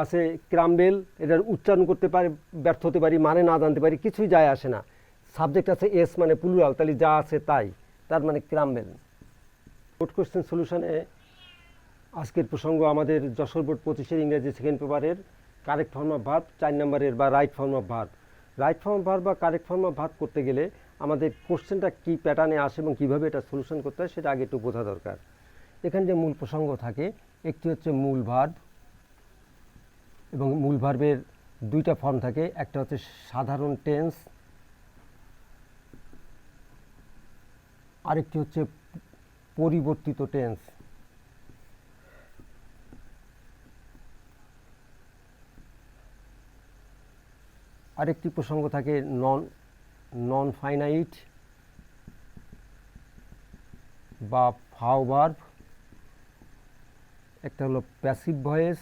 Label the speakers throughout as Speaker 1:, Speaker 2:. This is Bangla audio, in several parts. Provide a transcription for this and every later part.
Speaker 1: আছে ক্রাম্বেল, এটার উচ্চারণ করতে পারি ব্যর্থ হতে পারি, মানে না জানতে পারি, কিছুই যায় আসে না। সাবজেক্ট আছে এস মানে প্লুরাল, তাহলে যা আছে তাই, তার মানে ক্রাম্বেল। বোর্ড কোশ্চেন সলিউশনে আজকের প্রসঙ্গ আমাদের যশোর বোর্ড 25-এর ইংরেজি সেকেন্ড পেপারের কারেক্ট ফর্ম অফ ভার্ব 4 নম্বরের, বা right form of verb. Right form of verb বা কারেক্ট ফর্ম অফ ভার্ব করতে গেলে আমাদের কোশ্চেনটা কী প্যাটার্নে আসে এবং কীভাবে এটা সলিউশন করতে হয় সেটা আগে একটু বোঝা দরকার। এখানে যে মূল প্রসঙ্গ থাকে, একটি হচ্ছে মূল ভার্ব, এবং মূল ভার্বের দুইটা ফর্ম থাকে, একটা হচ্ছে সাধারণ টেন্স, আরেকটি হচ্ছে পরিবর্তিত টেন্স। আরেকটি প্রসঙ্গ থাকে নন ফাইনাইট বা ফাও ভার্ব, একটা হলো প্যাসিভ ভয়েস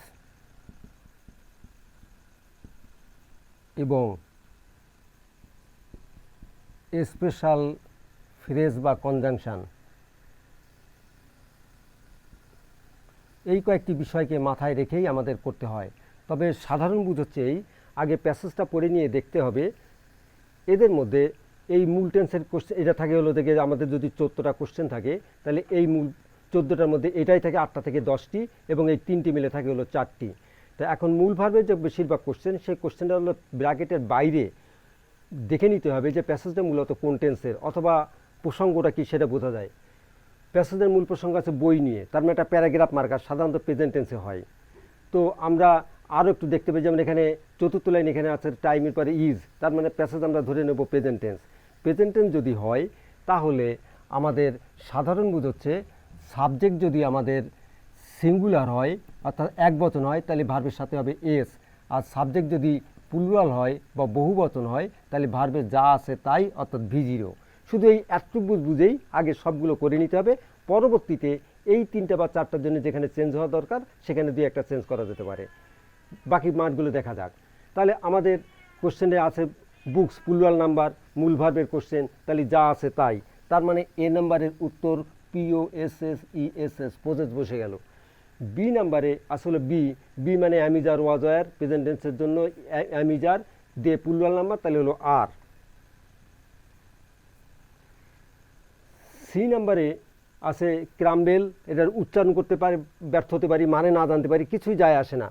Speaker 1: এবং স্পেশাল ফ্রেজ বা কনজাংশন। এই কয়েকটি বিষয়কে মাথায় রেখেই আমাদের করতে হয়। তবে সাধারণ বুঝ হচ্ছে এই, আগে প্যাসেজটা পড়ে নিয়ে দেখতে হবে এদের মধ্যে এই মূল টেন্সের কোশ্চেন এটা থাকে হলো থেকে, আমাদের যদি 14টা কোশ্চেন থাকে তাহলে এই মূল 14টার মধ্যে এটাই থাকে 8টা থেকে 10টি, এবং এই 3টি মিলে থাকে হলো 4টি। তা এখন মূল ভার্বের যে বেশিরভাগ কোশ্চেন, সেই কোশ্চেনটা হলো ব্র্যাকেটের বাইরে দেখে নিতে হবে যে প্যাসেজটা মূলত কোন টেন্সের, অথবা প্রসঙ্গটা কি সেটা বোঝা যায়। প্যাসেজের মূল প্রসঙ্গ আছে বই নিয়ে, তার মানে একটা প্যারাগ্রাফ মার্কার সাধারণত প্রেজেন্ট টেন্সে হয়। তো আমরা আরও একটু দেখতে পাই, যেমন এখানে 4th লাইন এখানে আছে টাইমের পরে ইজ, তার মানে প্যাসেজ আমরা ধরে নেব প্রেজেন্ট টেন্স। প্রেজেন্ট টেন্স যদি হয় তাহলে আমাদের সাধারণ বুঝ হচ্ছে সাবজেক্ট যদি আমাদের সিঙ্গুলার হয় অর্থাৎ একবচন হয় তাহলে ভার্বের সাথে হবে এস, আর সাবজেক্ট যদি প্লুরাল হয় বা বহুবচন হয় তাহলে ভার্বের যা আছে তাই অর্থাৎ ভি0। শুধু এই এতটুকু বুঝেই আগে সবগুলো করে নিতে হবে, পরবর্তীতে এই 3টা বা 4টার জন্য যেখানে চেঞ্জ হওয়া দরকার সেখানে 2-1টা চেঞ্জ করা যেতে পারে। বাকি মার্কগুলো দেখা যাক। তাহলে আমাদের কোশ্চেনে আছে বুকস প্লুরাল নাম্বার, মূল ভার্বের কোশ্চেন, তাহলে যা আছে তাই, তার মানে এ নাম্বারের উত্তর POSSESS, পোজেস বসে গেল। বি নাম্বারে আসলে বি মানে অ্যামিজার ওয়াজয়ার, প্রেজেন্ট টেন্সের জন্য অ্যামিজার দিয়ে প্লুরাল নাম্বার, তাহলে হলো আর। সি নাম্বারে আছে ক্রাম্বেল, এটার উচ্চারণ করতে পারি ব্যর্থ হতে পারি, মানে না জানতে পারি, কিছুই যায় আসে না।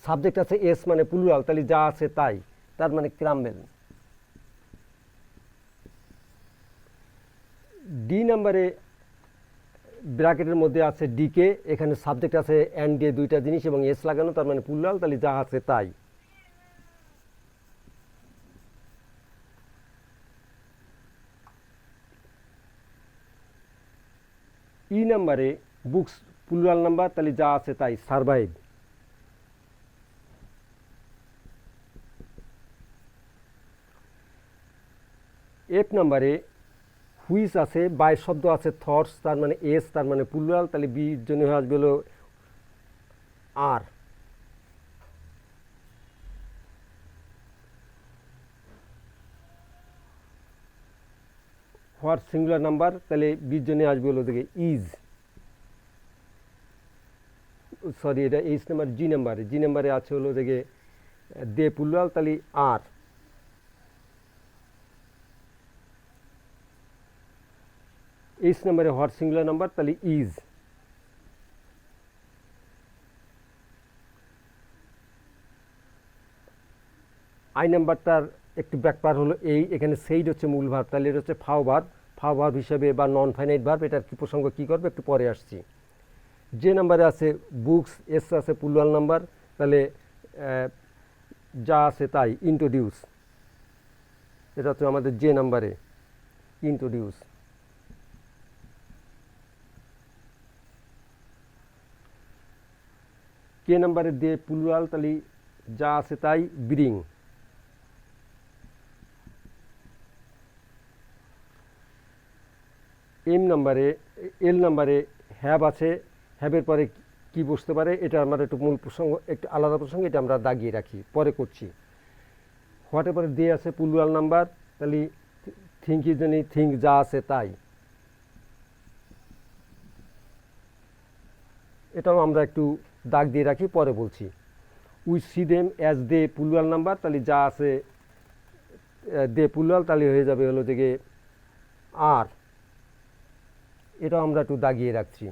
Speaker 1: সাবজেক্ট আছে এস মানে প্লুরাল, তাহলে যা আছে তাই, তার মানে ক্রাম্বেল। ডি নাম্বারে ব্র্যাকেটের মধ্যে আছে ডিকে, এখানে সাবজেক্ট আছে অ্যান্ড দিয়ে দুইটা জিনিস এবং এস লাগানো, তার মানে প্লুরাল, তাহলে যা আছে তাই। ই নাম্বারে বুকস প্লুরাল নাম্বার, তাহলে যা আছে তাই, সারভাইভ। এফ নাম্বারে হুইচ আছে, বাই শব্দ আছে থটস, তার মানে এস, তার মানে প্লুরাল, তাহলে বির জন্য হয়ে আসবে হলো আর। হোয়াট সিঙ্গুলার নাম্বার, তাহলে বির জন্য আসবে হলো থেকে ইজ, সরি এটা এইচ নাম্বার। জি নাম্বারে আছে হলো থেকে দে প্লুরাল, তাহলে আর। এইচ নাম্বারে হোয়াট সিঙ্গুলার নাম্বার, তাহলে ইজ। আই নাম্বারটার একটু ব্যাকপার হলো এই, এখানে সেইড হচ্ছে মূল ভার্ব, তাহলে এটা হচ্ছে ফাও ভার্ব হিসেবে বা নন ফাইনাইট ভার্ব, এটার কি প্রসঙ্গ কী করবে একটু পরে আসছি। যে নাম্বারে আছে বুকস, এস আছে প্লুরাল নাম্বার, তাহলে যা আছে তাই, ইন্ট্রোডিউস, এটা হচ্ছে আমাদের যে নাম্বারে ইন্ট্রোডিউস। কে নাম্বারে দে প্লুরাল, তাহলে যা আছে তাই, ব্রিং। এল নাম্বারে হ্যাভ আছে, হ্যাভের পরে কি বসতে পারে, এটা আমরা একটু মূল প্রসঙ্গ, একটু আলাদা প্রসঙ্গ, এটা আমরা দাগিয়ে রাখি, পরে করছি। হোয়াটের পরে দে আছে প্লুরাল নাম্বার, তাহলে থিঙ্ক ইজ জানি, থিঙ্ক যা আছে তাই, এটাও আমরা একটু দাগ দিয়ে রাখি, পরে বলছি। We see them as the plural number, তাহলে যা আছে দে প্লুরাল, তাহলে হয়ে যাবে হলো যে আর। এটাও আমরা একটু দাগিয়ে রাখছি।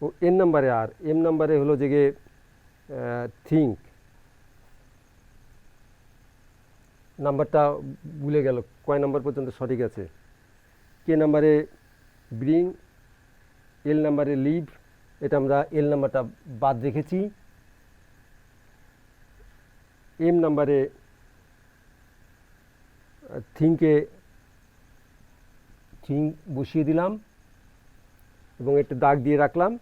Speaker 1: ও এন নাম্বারে আর, এম নাম্বারে হলো যে থিঙ্ক, নাম্বারটা ভুলে গেল কয় নাম্বার পর্যন্ত সঠিক আছে। কে নাম্বারে ব্রিং, এল নাম্বারে লিভ, এটা আমরা এল নাম্বারটা বাদ রেখেছি। এম নাম্বারে থিঙ্কে থিঙ্ক বসিয়ে দিলাম এবং একটু দাগ দিয়ে রাখলাম।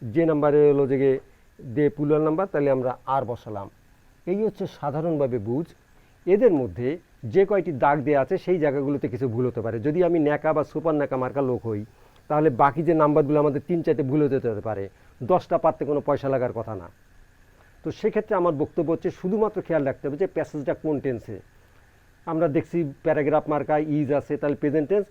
Speaker 1: যে নাম্বারে হলো যে দে প্লুরাল নাম্বার, তাহলে আমরা আর বসালাম। এই হচ্ছে সাধারণভাবে বুঝ। এদের মধ্যে যে কয়টি দাগ দেওয়া আছে সেই জায়গাগুলোতে কিছু ভুল হতে পারে। যদি আমি ন্যাকা বা সুপার ন্যাকা মার্কা লোক হই, তাহলে বাকি যে নাম্বারগুলো আমাদের 3-4টে ভুল হতে পারে, 10টা পারতে কোনো পয়সা লাগার কথা না। তো সেক্ষেত্রে আমার বক্তব্য হচ্ছে শুধুমাত্র খেয়াল রাখতে হবে যে প্যাসেজটা কোন টেন্সে। আমরা দেখছি প্যারাগ্রাফ মার্কায় ইজ আছে, তাহলে প্রেজেন্ট টেন্স,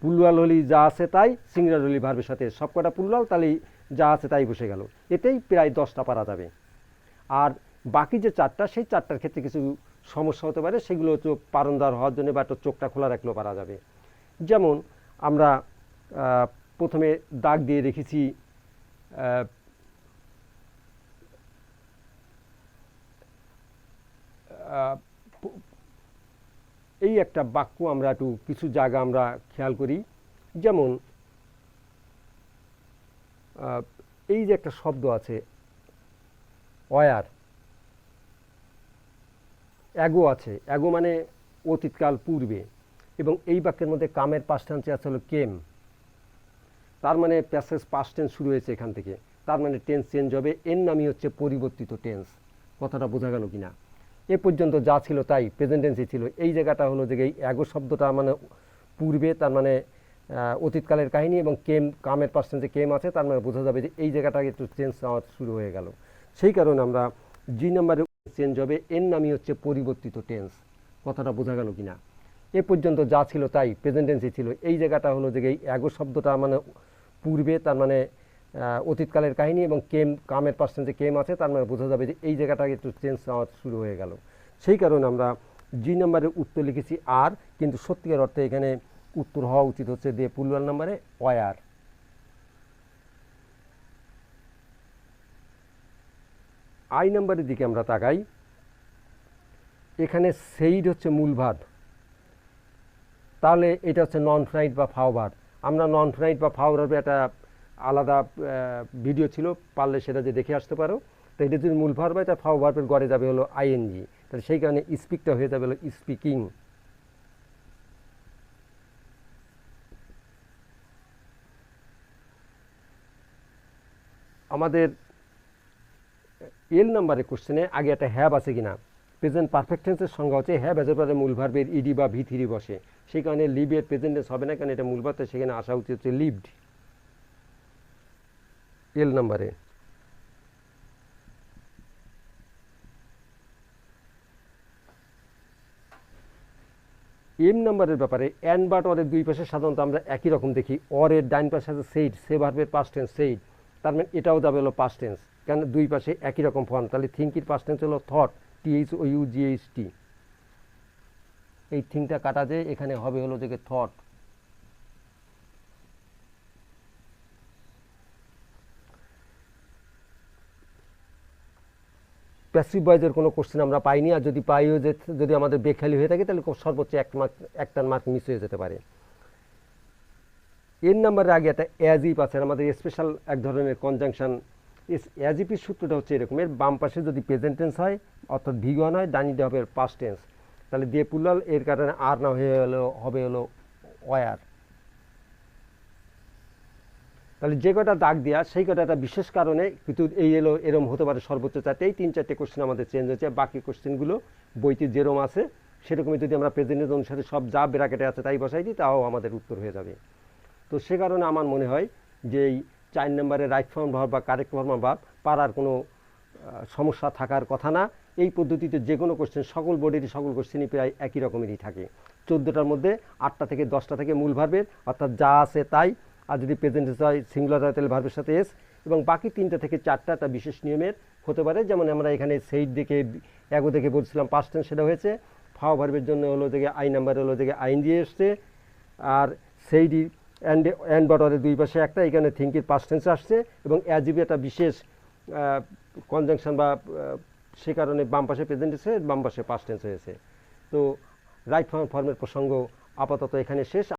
Speaker 1: প্লুরাল হলেই যা আছে তাই, সিঙ্গুলার হলেই ভার্বের সাথে সবকটা প্লুরাল, তাহলেই যা আছে তাই বসে গেল। এতেই প্রায় 10টা পারা যাবে। আর বাকি যে 4টা, সেই 4টার ক্ষেত্রে কিছু সমস্যা হতে পারে, সেগুলো হচ্ছে পারন্দার হওয়ার জন্য বা একটু চোখটা খোলা রাখলেও পারা যাবে। যেমন আমরা প্রথমে দাগ দিয়ে রেখেছি এই একটা বাক্য, আমরা একটু কিছু জায়গা আমরা খেয়াল করি। যেমন এই যে একটা শব্দ আছে ওয়ার, অ্যাগো আছে, অ্যাগো মানে অতীতকাল পূর্বে, এবং এই বাক্যের মধ্যে কামের পাস্ট টেন্সে আছে হলো কেম। তার মানে প্যাসেজ পাস্ট টেন্স শুরু হয়েছে এখান থেকে, তার মানে টেন্স চেঞ্জ হবে। এর নামই হচ্ছে পরিবর্তিত টেন্স। কথাটা বোঝা গেল কিনা? এ পর্যন্ত যা ছিল তাই প্রেজেন্ট টেন্সই ছিল। এই জায়গাটা হলো যে এই অ্যাগো শব্দটা মানে পূর্বে, তার মানে অতীতকালের কাহিনী, এবং কেম, কামের পাস্ট টেন্সে কেম আছে, তার মানে বোঝা যাবে যে এই জায়গাটা একটু চেঞ্জ শুরু হয়ে গেল। সেই কারণে আমরা জি নাম্বারে চেঞ্জ হবে, এর নামই হচ্ছে পরিবর্তিত টেন্স। কথাটা বোঝা গেল কিনা? এ পর্যন্ত যা ছিল তাই প্রেজেন্ট টেন্সই ছিল। এই জায়গাটা হলো যে এই অ্যাগো শব্দটা মানে পূর্বে, তার মানে অতীতকালের কাহিনী, এবং কেম, কামের পাস্ট টেন্সে কেম আছে, তার মানে বোঝা যাবে যে এই জায়গাটা একটু চেঞ্জ শুরু হয়ে গেল। সেই কারণে আমরা জি নাম্বারের উত্তর লিখেছি আর, কিন্তু সত্যিকার অর্থে এখানে উত্তর হওয়া উচিত হচ্ছে দিয়ে প্লুরাল নাম্বারে ওয়ার। আই নাম্বারের দিকে আমরা তাকাই। এখানে সেইড হচ্ছে মূল ভার্ব, তাহলে এটা হচ্ছে নন ফ্রাইড বা ফাও ভার্ব। আমরা নন ফ্রাইড বা ফাও ভার্বে একটা আলাদা ভিডিও ছিল, পারলে সেটা যে দেখে আসতে পারো। তো এটা যদি মূল ভার্ব হয়, তার ফাও ভার্বের গড়ে যাবে হলো আইএনজি, তাহলে সেই কারণে স্পিকটা হয়ে যাবে হলো স্পিকিং। আমাদের এল নাম্বারের কোশ্চেনে আগে একটা হ্যাভ আছে কিনা। প্রেজেন্ট পারফেক্ট টেন্সের সংজ্ঞা হচ্ছে হ্যাভ এর পরে মূল ভার্বের ইডি বা ভি3 বসে, সেই কারণে লিভের প্রেজেন্ট টেন্স হবে না, কারণ এটা মূল ভার্ব, সেখানে আসা উচিত হচ্ছে লিভড। এল নাম্বারে এম নাম্বারের ব্যাপারে অ্যান্ড বাট অরের দুই পাশে সাধারণত আমরা একই রকম দেখি। অরের ডাইন পাশে আছে সেইড, সে ভার্বের পাস্ট টেন্স সেইড, তার মানে এটাও যাবে হলো পাস্ট টেন্স, কেন দুই পাশে একই রকম ফর্ম। তাহলে থিঙ্কির পাস্ট টেন্স হলো থট, THOUGHT। এই থিংটা কাটা যায়, এখানে হবে হলো যে থট। প্যাসিভ ভয়েসের কোনো কোশ্চেন আমরা পাইনি, আর যদি পাইও, যে যদি আমাদের বেখালি হয়ে থাকে, তাহলে সর্বোচ্চ একটার মার্ক মিস হয়ে যেতে পারে। এর নাম্বারের আগে একটা অ্যাজ ইফ আছে, আমাদের স্পেশাল এক ধরনের কনজাংশন। অ্যাজ ইফের সূত্রটা হচ্ছে এরকমের, বাম পাশে যদি প্রেজেন্ট টেন্স হয় অর্থাৎ ভি1 হয়, ডানিটা হবে পাস্ট টেন্স, তাহলে দিয়ে প্লুরাল, এর কারণে আর না হয়ে হবে হলো ওয়ার। তাহলে যে কটা দাগ দেওয়া সেই কটা একটা বিশেষ কারণে, কিন্তু এই এরম হতে পারে সর্বোচ্চ 4টে। এই 3-4টে কোশ্চেন আমাদের চেঞ্জ হয়েছে, বাকি কোশ্চেনগুলো বইতে যেরকম আছে সেরকমই যদি আমরা প্রেজেন্টের অনুসারে সব যা ব্র্যাকেটে আছে তাই বসাই দিই, তাও আমাদের উত্তর হয়ে যাবে। তো সে কারণে আমার মনে হয় যে এই 4 নম্বরের রাইট ফর্ম ভার্ব বা কারেক্ট ফর্ম ভার্ব পারার কোনো সমস্যা থাকার কথা না। এই পদ্ধতিতে যে কোনো কোশ্চেন, সকল বোর্ডেরই সকল কোশ্চেনই প্রায় একই রকমেরই থাকে। 14টার মধ্যে 8টা থেকে 10টা থেকে মূল ভার্বের, অর্থাৎ যা আছে তাই, আর যদি প্রেজেন্ট হয় সিঙ্গুলার হয় তাহলে ভার্বের সাথে এস, এবং বাকি 3টা থেকে 4টা একটা বিশেষ নিয়মের হতে পারে। যেমন আমরা এখানে সেইড দেখে এগো দেখে বলছিলাম পাস্ট টেন্স, সেটা হয়েছে। ফাও ভার্বের জন্য হলো থেকে আই নাম্বার হলো থেকে আইন দিয়ে এসছে। আর সেইডি অ্যান্ড বটরের দুই পাশে একটা, এখানে থিঙ্কির পাস্ট টেন্স আসছে এবং অ্যাজিবি একটা বিশেষ কনজাংশন বা সে কারণে বাম পাশে প্রেজেন্ট এসে বাম পাশে পাস্ট টেন্স হয়েছে। তো রাইট ফর্মের প্রসঙ্গ আপাতত এখানে শেষ।